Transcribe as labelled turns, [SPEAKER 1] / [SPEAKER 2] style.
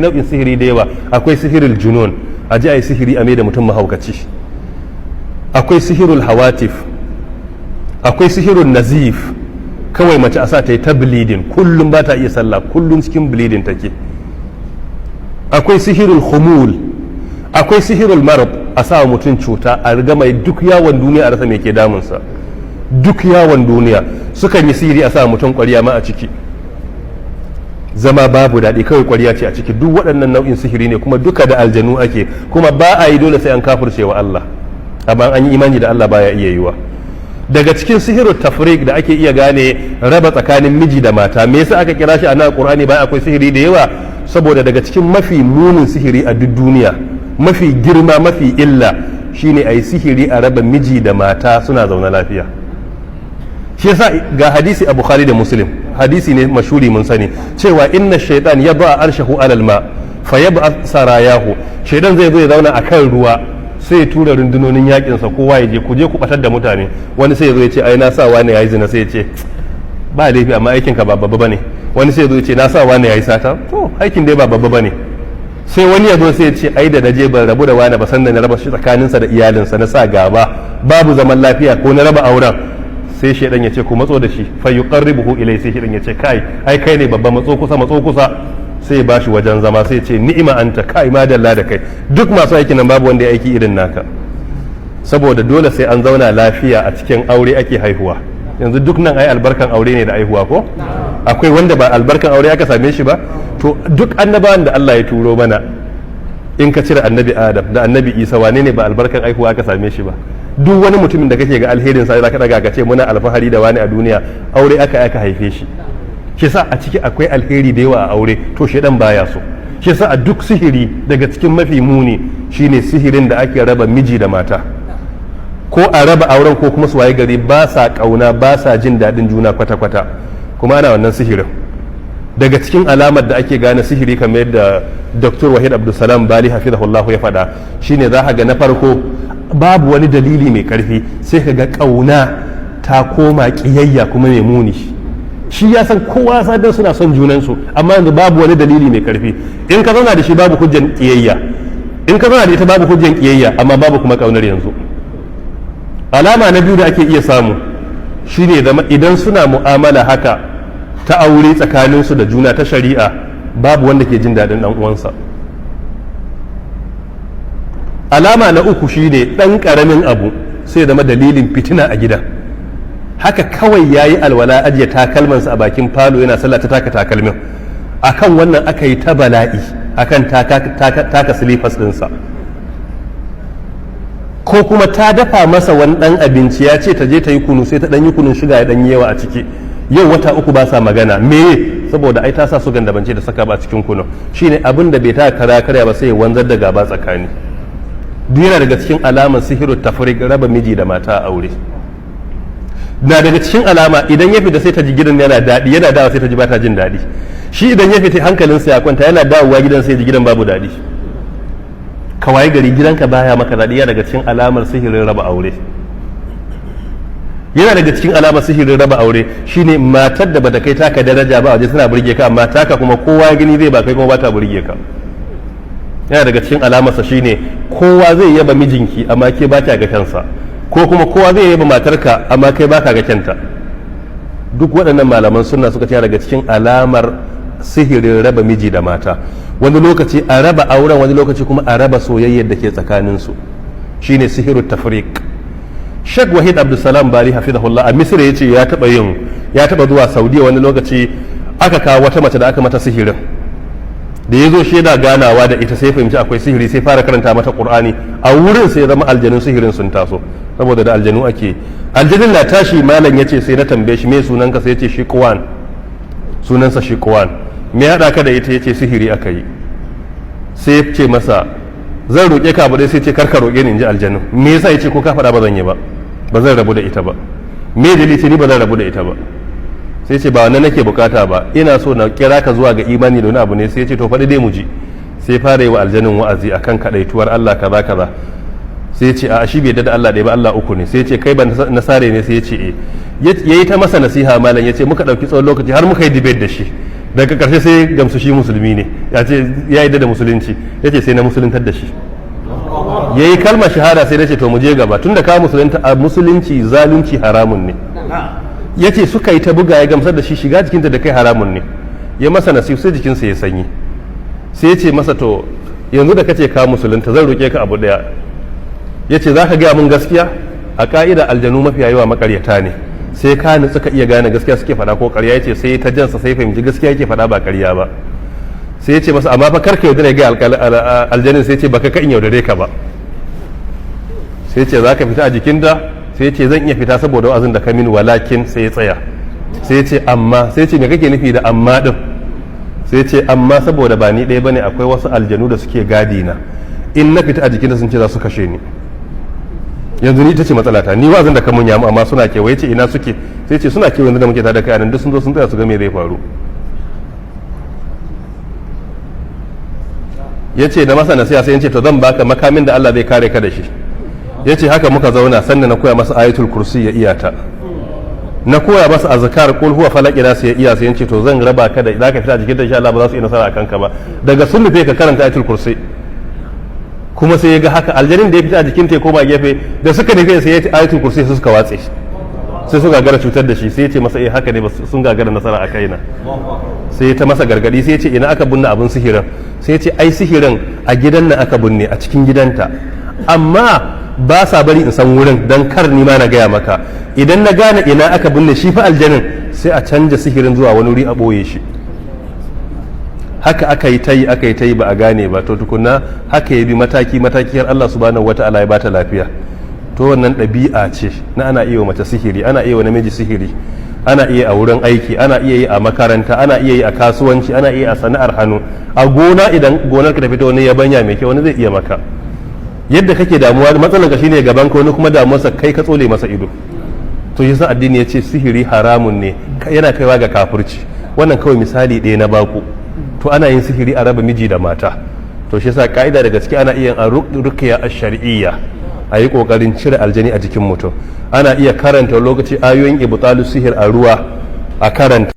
[SPEAKER 1] nau'in sihiri da yawa. Akwai sihirul junun, a ji a yi sihiri a mai da mutum mahaukaci. Akwai sihirul hawatif, akwai sihirul nazif, kawai mace a sa ta yi ta bleeding kullum ba ta iya sallah, kullum cikin bleeding take. Akwai sihirul humul, akwai sihirul marab, a sa mutum cuta a riga mai duk yawon duniya a rasa mai ke damunsa. Duk yawon duniya sukan yi sihiri a sa mutum ƙwarya ma a ciki, zama babu daɗi, kawai ƙwarya ce a ciki. Duk waɗannan nau'in sihiri ne, kuma duka da aljanu ake, kuma ba a yi dole sai an kafirce wa Allah, amma an yi imani da Allah baya iya yiwa. Daga cikin sihirul tafriq da ake iya gane raba tsakanin miji da mata, me yasa aka kira shi a nan Qur'ani bayan akwai sihiri da yawa? Saboda daga cikin mafi munin sihiri a duk duniya, mafi girma, mafi illa, shine a yi sihiri a raba miji da mata suna zaune lafiya. Shi yasa ga hadisi a Bukhari da Muslim, hadisi ne mashhuri mun sani cewa inna shaytan yad'a arshahu alal ma fa yab'ath sarayahu, shaytan zai zo ya zauna akan ruwa sai ya tura rundunonin yakin sa, kowa ya je ku je ku batar da mutane. Wani sai ya zo ya ce ai na sa wani yayi zina, sai ya ce ba laifi amma aikin ka ba babba bane. Wani sai ya zo ya ce na sa wani yayi sata, to aikin dai ba babba bane. Sai wani ya zo sai ya ce ai da naje ban rabu da wani ba, sannan na raba shi tsakaninsa da iyalinsa, na sa gaba babu zaman lafiya ko na raba auren. Sai shaidan ya ce ku matso da shi, fa yuqarribuhu ilai, sai shaidan ya ce kai ai kai ne babba, matso kusa, sai ya bashi wajen zama, sai ya ce ni'ima anta, kai ma dalla da kai. Duk masu aikin nan babu wanda ya aiki irin naka, saboda dole sai an zauna lafiya a cikin aure ake haihuwa. Yanzu duk nan ai albarkan aure ne da haihuwa ko? Akwai wanda ba albarkan aure aka same shi ba? To duk annabawan da Allah ya turo mana, in ka cire annabi Adam da annabi Isa, wane ne ba albarkan haihuwa aka same shi ba? Duk wani mutumin da kake ga alherin sa zaka daga ka ce muna alfahari da wani a duniya, aure aka haife shi. Shi yasa a ciki akwai alheri da yawa a aure, to shedan baya so. Shi yasa a duk sihiri daga cikin mafi muni shine sihirin da ake raba miji da mata, ko a raba auren ko kuma su waye gari ba sa kauna, ba sa jin daɗin juna kwata-kwata, kuma ana wannan sihirin. Daga cikin alamar da ake gane sihiri kamar yadda Dr. Wahid Abdulsalam Bali hafizahullahu ya faɗa, shine za ka ga na farko babu wani dalili mai karfi, sai ka ga kauna ta koma kiyayya kuma mai muni. Shi ya san kowa sadan suna son junansu, amma yanzu babu wani dalili mai karfi. In ka zauna da shi babu hujjan kiyayya, in ka zauna da ita babu hujjan kiyayya, amma babu kuma kaunar yanzu. Alama na biyu da ake iya samu shine zama idan suna mu'amala haka ta aure tsakaninsu da juna ta shari'a, babu wanda ke jin daɗin ɗan uwansa. Alama na uku shine ɗan ƙaramin abu sai zama dalilin fitina a gida. Haka kawai ya yi alwala ajiye takalmansa a bakin falo yana sallah ta taka takalmin, akan wannan aka yi ta bala'i, akan taka silifas ɗinsa. Ko kuma ta dafa masa wani ɗan abinci, ya ce ta je ta yi kunu, sai ta ɗan yi kunun shiga ya ɗan yawa a ciki. Yau wata uku ba sa magana, me saboda ai ta sa sugan da bance da saka ba cikin kunu. Shine abin da bai ta karya ba sai ya wanzar da gaba tsakani. Duk yana daga cikin alamar sihiru tafriq, raba miji da mata a aure. Na daga cikin alama idan ya fita sai ta ji gidan yana daɗi, yana dawa sai ta ji ba ta jin daɗi. Shi idan ya fita hankalinsa ya kwanta, yana dawowa gidan sai ji gidan babu daɗi. Kawai gari gidanka baya maka daɗi, yana daga cikin alamar sihirin raba aure. Yana daga cikin alamar sihirin raba aure shine matar da bata kai taka daraja ba waje tana burge ka, amma taka kuma kowa gani zai ba kai kuma ba ta burge ka. Yana daga cikin alamarsa shine kowa zai yaba mijinki amma ke ba ta ga kansa, ko kuma kowa zai yaba matarka amma kai ba ka ga kyanta. Duk waɗannan malaman sunna suka ce daga cikin alamar sihirin raba miji da mata. Wani lokaci a raba auren, wani lokaci kuma a raba soyayyar da ke tsakaninsu, shine sihirut tafriq. Sheikh Wahid Abdulsalam Bali hafizahullah a Misra yace ya taba zuwa Saudiya wani lokaci, aka kawo wata mace da aka mata sihirin. Da ya zo shaida ganawa da ita sai fahimci akwai sihiri, sai fara karanta mata Qur'ani. A wurin sai zama aljanun sihirin sun taso, saboda da aljanu ake. Aljanin na tashi malam yace sai na tambaye shi me sunanka, sai yace Shiqwan, sunansa Shiqwan. Me ya ka da ita? yace sihiri aka yi. Sai ya ce masa zan roƙe ka abu dai, sai ce karka roƙe ni, in ji aljanun. Me yasa? yace ko ka faɗa ba zan yi ba, ba zan rabu da ita ba. Me dalili? ce ni ba zan rabu da ita ba. Sai ce ba wannan nake bukata ba, ina so na kira ka zuwa ga imani da wani abu ne. Sai ce to faɗi dai mu ji. Sai fara yi wa aljanun wa'azi akan kadaituwar Allah kaza kaza. Sai ce a shi bai da Allah ɗaya ba, Allah uku ne. Sai ce kai ban nasare ne? Sai ya ce eh. Yayi ta masa nasiha malam, yace muka ɗauki tsawon lokaci har muka yi debate da shi. Daga ƙarshe sai gamsu shi musulmi ne, ya ce ya yi da musulunci, ya ce sai na musuluntar da shi, ya yi kalmar shahada sai na ce to mu je gaba tun da ka musulunta a musulunci zalunci haramun ne, ya ce suka yi ta buga ya gamsar da shi shiga jikinta da kai haramun ne, ya masa nasihu sai jikinsa ya sanyi, sai ya ce masa to yanzu da kace ka musulunta zan roƙe ka abu daya, ya ce za ka gaya mun gaskiya, a ka'ida aljanu mafiya yawa makaryata ne, sai ka nutsu ka iya gane gaskiya suke faɗa ko ƙarya, ya ce sai ta jansa sai fahimci gaskiya yake faɗa ba ƙarya ba, sai ya ce masa amma fa karka yaudare ga aljanin, sai ya ce baka ka in yaudare ka ba, sai ya ce za ka fita a jikinta, sai ya ce zan iya fita saboda wa'azin da ka min, walakin sai ya tsaya, sai ya ce amma, sai ya ce me kake nufi da amma din, sai ya ce amma saboda ba ni ɗaya bane akwai wasu aljanu da suke gadi na, in na fita a jikinta sun ce za su kashe ni, yanzu ni ita ce matsalata, ni wa'azin da ka mun yamu amma suna kewaye, ce ina suke, sai ce suna kewaye da muke tada kai anan duk sun zo sun tsaya su ga me zai faru. ya ce da masa nasiha sai ya ce to zan baka makamin da Allah zai kare ka da shi, ya ce haka muka zauna sannan na koya masa ayatul kursi ya iyata, na koya masa azkar qul huwa falaq ina sai ya iya, sai ya ce to zan raba ka da zaka fita jikin da insha Allah ba za su yi nasara akan ka ba, daga sun nufe ka karanta ayatul kursi, kuma sai ya ga haka aljanin da ya fita a jikin ta ya koma gefe, da suka nufe sai ya ce ayatul kursi sai suka watse sai su gagara cutar da shi, sai ya ce masa haka ne sun gagara nasara a kaina, sai ya ta masa gargadi, sai ya ce ina aka binne abin sihirin, sai ya ce ai sihirin a gidan nan aka binne a cikin gidanta, amma ba sa bari in san wurin dan kar ni ma na gaya maka, idan na gane ina aka binne shi fa aljanin sai a canja sihirin zuwa wani wuri a ɓoye shi. Haka aka yi ta yi ba a gane ba, to tukunna haka ya bi mataki har Allah subhanahu wata'ala ya bata lafiya. To wannan ɗabi'a ce na ana iya mace sihiri, ana iya wa namiji sihiri, ana iya a wurin aiki, ana iya yi a makaranta, ana iya yi a kasuwanci, ana iya a sana'ar hannu, a gona idan gonar ka ta fito wani yabanya mai kyau wani zai iya maka. Yadda kake damuwa matsalar ka shine gaban ka, wani kuma damuwarsa kai ka tsole masa ido. To yasa addini ya ce sihiri haramun ne, yana kaiwa ga kafirci. Wannan kawai misali ɗaya na baku. To ana yin sihiri a raba miji da mata. To shi yasa ka'ida da gaske ana iya ruqya ash-shar'iyya, a yi kokarin cire aljani a jikin mutum. Ana iya karanta lokaci ayoyin ibtalus sihir a ruwa a karanta